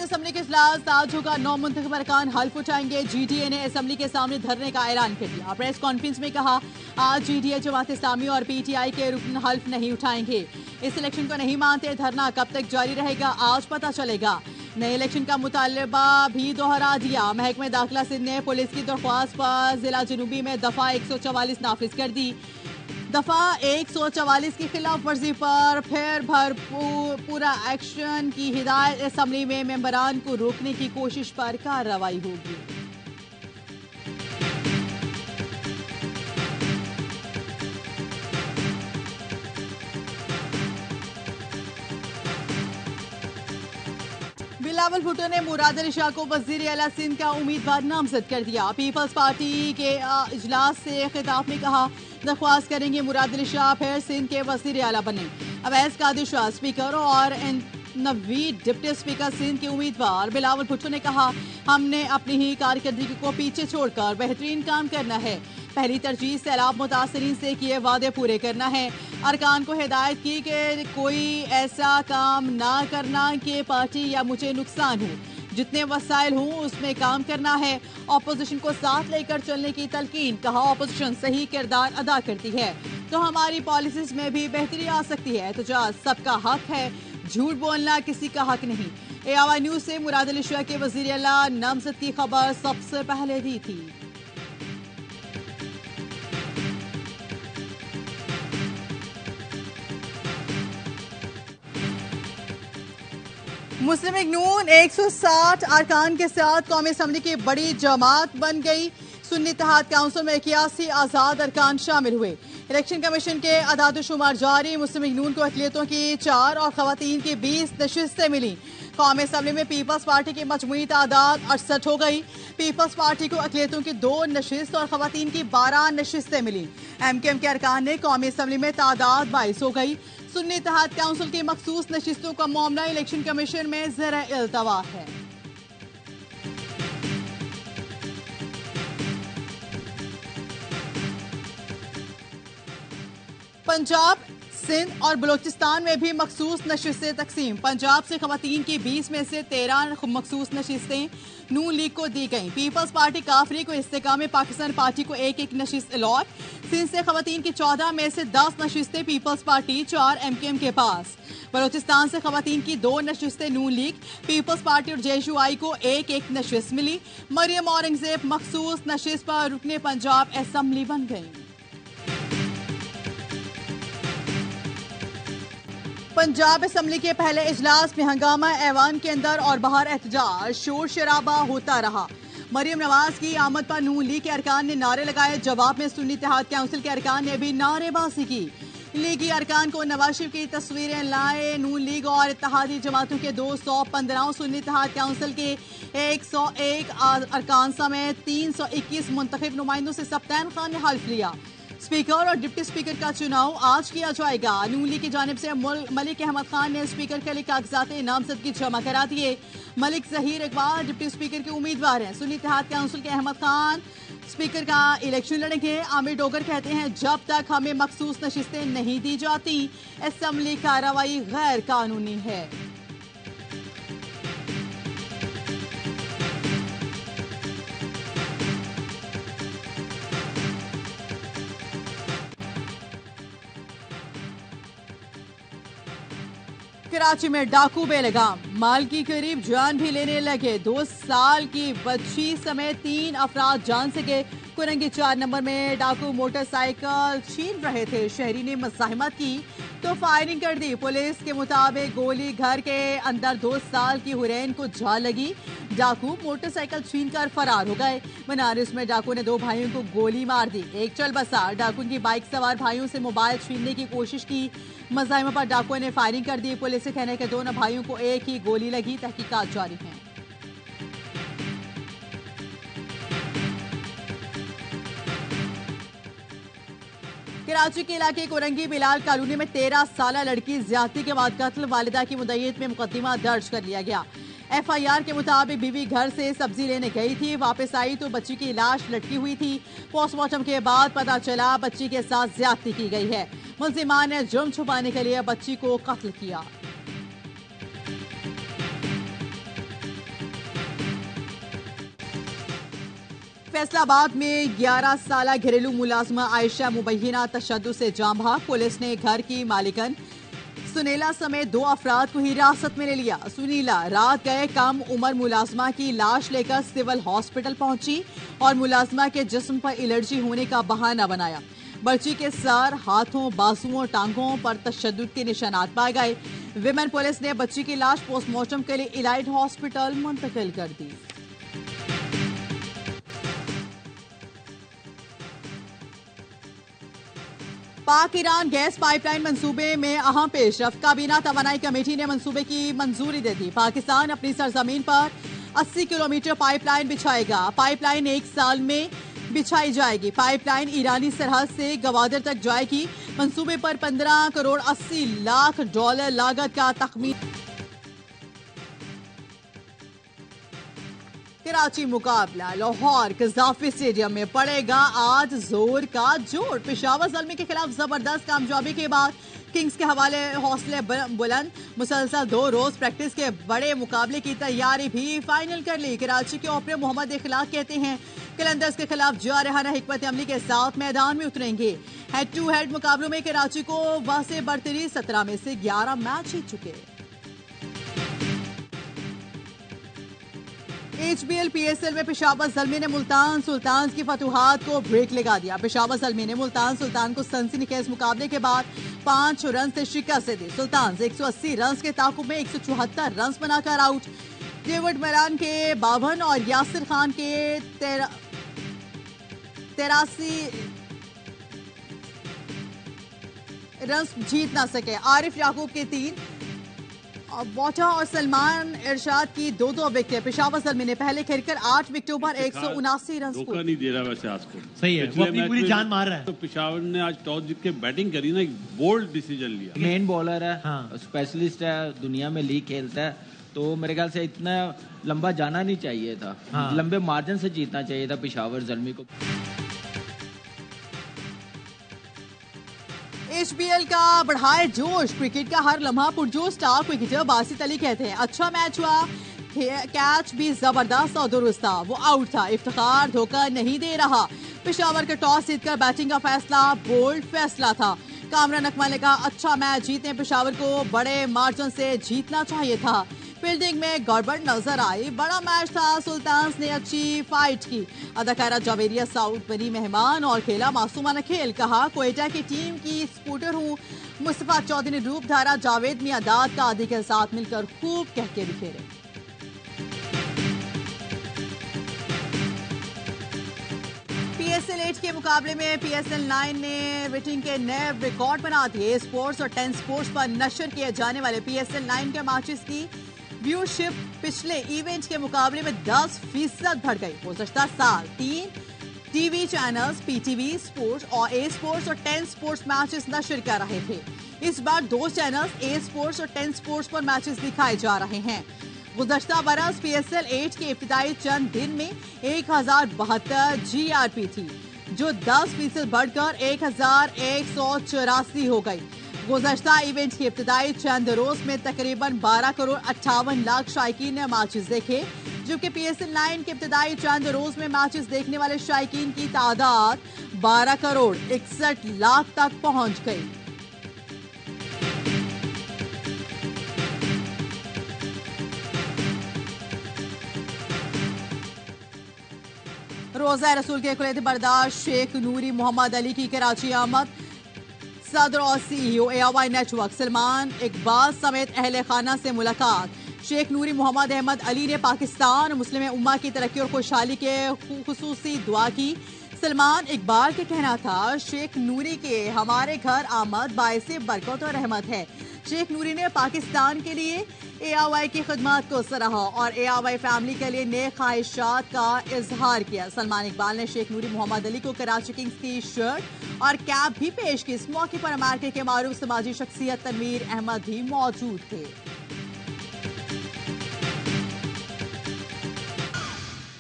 Assembly के इजलास आज होगा। 9 मुंतखब अरकान हल्फ उठाएंगे। GDA ने असम्बली के सामने धरने का ऐलान कर दिया। प्रेस कॉन्फ्रेंस में कहा आज GDA जमात इस्लामी और PTI के रुकन हल्फ नहीं उठाएंगे। इस इलेक्शन को नहीं मानते, धरना कब तक जारी रहेगा आज पता चलेगा। नए इलेक्शन का मुतालबा भी दोहरा दिया। महकमे दाखिला सिंध ने पुलिस की दरख्वास्त पर जिला जनूबी में दफा 144 नाफिज कर दी। दफा 144 की खिलाफ वर्जी पर फिर पूरा एक्शन की हिदायत। असम्बली में मेंबरान को रोकने की कोशिश पर कार्रवाई होगी। बिलावल भुट्टो ने मुराद अली शाह को वजीर आला सिंध का उम्मीदवार नामजद कर दिया। पीपल्स पार्टी के इजलास से खिताब में कहा दरख्वास्त करेंगे मुराद अली शाह फिर सिंध के वजीर आला बने। अवैस कादिर शाह स्पीकर और नवीद डिप्टी स्पीकर सिंध के उम्मीदवार। बिलावल भुट्टो ने कहा हमने अपनी ही कारकर्दगी को पीछे छोड़कर बेहतरीन काम करना है। पहली तरजीह सैलाब मुतासरीन से किए वादे पूरे करना है। अरकान को हिदायत की कि कोई ऐसा काम ना करना कि पार्टी या मुझे नुकसान हो। जितने वसाइल हों उसमें काम करना है। ऑपोजिशन को साथ लेकर चलने की तलकीन। कहा ऑपोजिशन सही किरदार अदा करती है तो हमारी पॉलिसीज में भी बेहतरी आ सकती है। एहतजाज सबका हक है, झूठ बोलना किसी का हक नहीं। AIY न्यूज से मुराद अली शाह के वजीर आला नामजद की खबर सबसे पहले दी थी। मुस्लिम लीग नून 160 अरकान के साथ कौमी असम्बली की बड़ी जमात बन गई। सुन्नी इत्तेहाद काउंसिल में 81 आज़ाद अरकान शामिल हुए। इलेक्शन कमीशन के अदाद-ओ-शुमार जारी। मुस्लिम लीग नून को अक़लियतों की 4 और ख़वातीन की 20 नशिस्तें मिली। कौमी असम्बली में पीपल्स पार्टी की मजमूई तादाद 68 हो गई। पीपल्स पार्टी को अक़लियतों की 2 नशिस्त और ख़वातीन की 12 नशिस्तें मिली। MKM के अरकान ने कौमी असम्बली में तादाद 22 हो गई। सुन्नी इत्तेहाद काउंसिल की मखसूस नशिस्तों का मामला इलेक्शन कमीशन में ज़र इल्तवा है। पंजाब, सिंध और बलोचिस्तान में भी मखसूस नशिस्तें तकसीम। पंजाब से खवातीन की 20 में से 13 मखसूस नशिस्तें नून लीग को दी गई। पीपल्स पार्टी काफरी को इस्तेकाम में पाकिस्तान पार्टी को 1-1 नशिस्त अलॉट। सिंध से खवातीन की 14 में से 10 नशिस्तें पीपल्स पार्टी, 4 MKM के पास। बलोचिस्तान से खवातीन की 2 नशिस्तें नून लीग, पीपल्स पार्टी और JSUI को 1-1 नशिस्त मिली। मरियम औरंगजेब मखसूस नशिस्त पर रुकने पंजाब असम्बली बन गई। पंजाब असम्बली के पहले इजलास में हंगामा। ऐवान के अंदर और बाहर एहतजाज, शोर शराबा होता रहा। मरियम नवाज की आमद पर नून लीग के अरकान ने नारे लगाए। जवाब में सुन्नी इत्तेहाद काउंसिल के अरकान ने भी नारेबाजी की। लीगी अरकान को नवाज शरीफ की तस्वीरें लाए। नून लीग और इत्तेहादी जमातों के 215, सुन्नी इत्तेहाद काउंसिल के 101 अरकान समेत 321 मुंतखब नुमाइंदों से सप्तान खान ने हल्फ लिया। स्पीकर और डिप्टी स्पीकर का चुनाव आज किया जाएगा। नून लीग की जानिब से मलिक अहमद खान ने स्पीकर के लिए कागजात नामजदगी जमा करा दिए। मलिक जहीर इकबाल डिप्टी स्पीकर के उम्मीदवार हैं। सुन्नी इत्तेहाद काउंसिल के अहमद खान स्पीकर का इलेक्शन लड़ेंगे। आमिर डोगर कहते हैं जब तक हमें मखसूस नशिस्तें नहीं दी जाती असम्बली कार्रवाई गैर कानूनी है। कराची में डाकू बेलगाम, माल की करीब जान भी लेने लगे। 2 साल की बच्ची समेत 3 अफराद जान से गए। कुरंगी 4 नंबर में डाकू मोटरसाइकिल छीन रहे थे। शहरी ने मज़ाहमत की तो फायरिंग कर दी। पुलिस के मुताबिक गोली घर के अंदर 2 साल की हुरैन को जा लगी। डाकू मोटरसाइकिल छीन कर फरार हो गए। बनारस में डाकू ने 2 भाइयों को गोली मार दी। एक चल बसा। डाकू की बाइक सवार भाइयों से मोबाइल छीनने की कोशिश की। मज़ाहिमा पर डाकुओं ने फायरिंग कर दी। पुलिस से कहने के दोनों भाइयों को एक ही गोली लगी। तहकीकात जारी है। कराची के इलाके कुरंगी बिलाल कॉलोनी में 13 साल लड़की ज्यादती के बाद कत्ल। वालिदा की मुद्दईयत में मुकदमा दर्ज कर लिया गया। FIR के मुताबिक बीवी घर से सब्जी लेने गई थी। वापस आई तो बच्ची की लाश लटकी हुई थी। पोस्टमार्टम के बाद पता चला बच्ची के साथ ज्यादती की गई है। मुल्जिमान ने जुर्म छुपाने के लिए बच्ची को कत्ल किया। फैसलाबाद में 11 साल घरेलू मुलाजमा आयशा मुबैना तशद्दुद से जाम भाग। पुलिस ने घर की मालिकन सुनीला समेत 2 अफराद को हिरासत में ले लिया। सुनीला रात गए कम उम्र मुलाजमा की लाश लेकर सिविल हॉस्पिटल पहुंची और मुलाजमा के जिस्म पर एलर्जी होने का बहाना बनाया। बच्ची के सर, हाथों, बाजुओं, टांगों पर तशद्दुद के निशानात पाए गए। विमेन पुलिस ने बच्ची की लाश पोस्टमार्टम के लिए इलाइट हॉस्पिटल मुंतकिल कर दी। पाक ईरान गैस पाइपलाइन मंसूबे में अहम पेशरफ्त। काबीना तवानाई कमेटी ने मंसूबे की मंजूरी दे दी। पाकिस्तान अपनी सरजमीन पर 80 किलोमीटर पाइपलाइन बिछाएगा। पाइपलाइन 1 साल में बिछाई जाएगी। पाइपलाइन ईरानी सरहद से गवादर तक जाएगी। मंसूबे पर 15 करोड़ 80 लाख डॉलर लागत का तखमीन। कराची मुकाबला लाहौर कज़ाफी स्टेडियम में पड़ेगा आज जोर का जोर। पेशावर ज़ल्मी के खिलाफ जबरदस्त कामयाबी के बाद किंग्स के हवाले हौसले बुलंद। मुसलसल 2 रोज प्रैक्टिस के बड़े मुकाबले की तैयारी भी फाइनल कर ली। कराची के ओपनर मोहम्मद इखलाक कहते हैं कलंदर्स के खिलाफ जारहाना हिकमत अमली के साथ मैदान में उतरेंगे। हेड टू हेड मुकाबलों में कराची को वासे बरतरी 17 में से 11 मैच जीत चुके। HBL PSL में पेशावर ज़ल्मी ने मुल्तान सुल्तान की फतुहात को ब्रेक लगा दिया। पेशावर ज़ल्मी ने मुल्तान सुल्तान को सनसनीखेज मुकाबले के बाद 5 रन से शिकस्त दी। सुल्तान 180 रन के ताकुब में 174 रन बनाकर आउट। डेविड मिलान के 52 और यासिर खान के 83 रन जीत ना सके। आरिफ याकूब के 3, वाटा और सलमान इरशाद की 2-2 विकेट। पेशावर ज़ल्मी ने पहले खेलकर 8 विकेटों पर 179 रन धोखा नहीं दे रहा वैसे आज को। सही है, वो अपनी पूरी जान मार रहा है। तो पेशावर ने आज टॉस जीत के बैटिंग करी ना, एक बोल्ड डिसीजन लिया। मेन बॉलर है, हाँ। स्पेशलिस्ट है, दुनिया में लीग खेलता है, तो मेरे ख्याल से इतना लंबा जाना नहीं चाहिए था। हाँ। लंबे मार्जिन से जीतना चाहिए था पेशावर ज़ल्मी को। HBL का बढ़ाए जोश। क्रिकेट का हर लम्हा पुरजोश। स्टार क्रिकेटर बासित अली कहते हैं अच्छा मैच हुआ, कैच भी जबरदस्त और दुरुस्त था, वो आउट था। इफ्तिखार धोखा नहीं दे रहा। पेशावर का टॉस जीतकर बैटिंग का फैसला बोल्ड फैसला था। कामरान अकमल ने कहा अच्छा मैच जीतने पेशावर को बड़े मार्जिन से जीतना चाहिए था। फील्डिंग में गड़बड़ नजर आई। बड़ा मैच था। सुल्तान ने अच्छी फाइट की। अदाकारा जावेरिया साउथ बनी मेहमान और खेला मासूमाना खेल। कहा क्वेटा की टीम की सपोर्टर हूँ। मुस्तफा चौधरी ने रूप धारा। जावेद मियां दाद का आदि के साथ मिलकर खूब कह के बिखेरे। PSL 8 के मुकाबले में PSL 9 ने रेटिंग के नए रिकॉर्ड बना दिए। स्पोर्ट्स और 10 स्पोर्ट्स पर नशर किए जाने वाले PSL 9 के मैचेस की व्यूशिप पिछले इवेंट के मुकाबले में 10% बढ़ गई। गुज़श्ता साल 3 टीवी चैनल्स PTV स्पोर्ट्स और A स्पोर्ट्स और 10 स्पोर्ट्स मैचेस नशर कर रहे थे। इस बार 2 चैनल्स A स्पोर्ट्स और 10 स्पोर्ट्स पर मैचेस दिखाए जा रहे हैं। गुज़श्ता बरस PSL 8 के इब्तिदाई चंद दिन में 1072 GRP थी, जो 10% बढ़कर 1184 हो गई। गुज़श्ता इवेंट के इब्तिदाई चंद रोज में तकरीबन 12 करोड़ 58 लाख शायकीन ने मैचेस देखे, जबकि PSL 9 के इब्तिदाई चंद रोज में मैचेस देखने वाले शायकीन की तादाद 12 करोड़ 61 लाख तक पहुंच गई। रोज़ा रसूल के कुलैत बर्दाश्त शेख नूरी मोहम्मद अली की कराची आमद। सदर और CEO AOI network Salman Iqbal समेत अहले खाना से मुलाकात। शेख नूरी मोहम्मद अहमद अली ने पाकिस्तान मुस्लिम उम्मा की तरक्की और खुशहाली के खुसूसी दुआ की। सलमान इकबाल के कहना था शेख नूरी के हमारे घर आमद बाइसे बरकत और रहमत है। शेख नूरी ने पाकिस्तान के लिए AOI की खिदमत को सराहा और AOI फैमिली के लिए नेक ख्वाहिशात का इजहार किया। सलमान इकबाल ने शेख नूरी मोहम्मद अली को कराची किंग्स की शर्ट और कैप भी पेश की। इस मौके पर अमेरिका के मारूफ समाजी शख्सियत तनवीर अहमद भी मौजूद थे।